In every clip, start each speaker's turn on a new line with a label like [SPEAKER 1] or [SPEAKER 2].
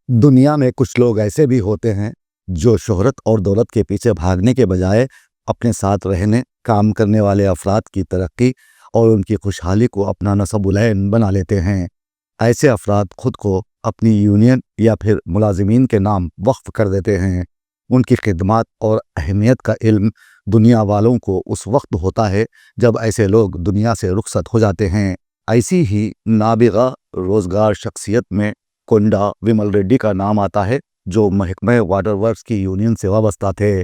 [SPEAKER 1] दुनिया में कुछ लोग ऐसे भी होते हैं जो शोहरत और दौलत के पीछे भागने के बजाय अपने साथ रहने, काम करने वाले अफराद की तरक्की और उनकी खुशहाली को अपना नसबुलैन बना लेते हैं। ऐसे अफराद खुद को अपनी यूनियन या फिर मुलाजिमीन के नाम वक्फ कर देते हैं। उनकी खिदमत और अहमियत का इल्म दुनिया वालों को उस वक्त होता है जब ऐसे लोग दुनिया से रुखसत हो जाते हैं। ऐसी ही नाबिगा रोजगार शख्सियत में कोंडा विमल रेड्डी का नाम आता है, जो महकमे वाटर वर्क्स की यूनियन से वाबस्ता थे,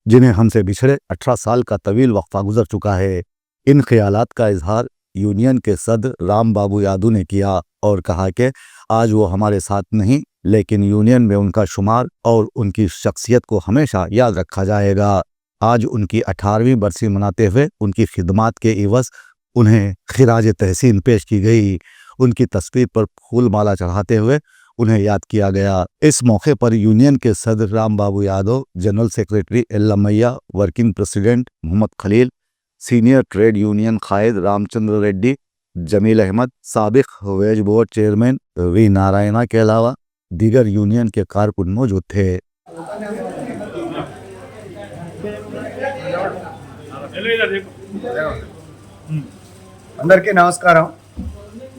[SPEAKER 1] जिन्हें हमसे बिछड़े 18 साल का तवील वक्फा गुजर चुका है। इन ख्यालात का इजहार यूनियन के सदर राम बाबू यादव ने किया और कहा कि आज वो हमारे साथ नहीं, लेकिन यूनियन में उनका शुमार और उनकी शख्सियत को हमेशा याद रखा जाएगा। आज उनकी 18वीं बरसी मनाते हुए उनकी खिदमात के इवज़ उन्हें खिराज तहसीन पेश की गई। उनकी तस्वीर पर फूल माला चढ़ाते हुए उन्हें याद किया गया। इस मौके पर यूनियन के सदर Ram Babu Yadav, general secretary Ellamaiah, working president Mohammed Khalil, senior trade union कायद रामचंद्र रेड्डी, जमील अहमद, साबिक wage board chairman V Narayana के अलावा दीगर यूनियन के कारकुन मौजूद थे।
[SPEAKER 2] అందరికీ నమస్కారం.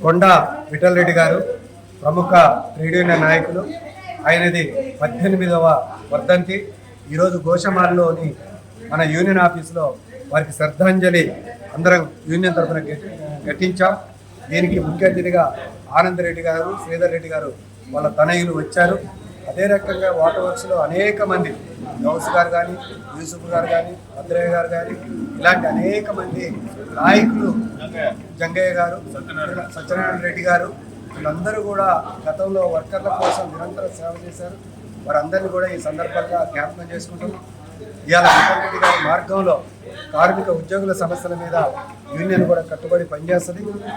[SPEAKER 2] కొండ విఠల్ రెడ్డి గారు ప్రముఖ ట్రేడ్ యూనియన్ నాయకులు. ఆయనది 18వ వర్ధంతి. ఈరోజు గోషమాల్లోని మన యూనియన్ ఆఫీసులో వారికి శ్రద్ధాంజలి అందరం యూనియన్ తరఫున ఘటించాం. దీనికి ముఖ్య అతిథిగా ఆనంద్ రెడ్డి గారు, శ్రీధర్ రెడ్డి గారు వాళ్ళ తనయులు వచ్చారు. అదే రకంగా వాటర్ వర్క్స్లో అనేక మంది, గౌస్ గారు కానీ, యూసుఫ్ గారు కానీ, భద్రయ్య గారు కానీ, ఇలాంటి అనేక మంది నాయకులు, జంగయ్య గారు, సత్యనారాయణ రెడ్డి గారు, వీళ్ళందరూ కూడా గతంలో వర్కర్ల కోసం నిరంతరం సేవ చేశారు. వారందరినీ కూడా ఈ సందర్భంగా జ్ఞాపకం చేసుకుంటున్నాం. ఇవాళ విఠల్ రెడ్డి గారి మార్గంలో కార్మిక ఉద్యోగుల సమస్యల మీద యూనియన్ కూడా కట్టుబడి పనిచేస్తుంది.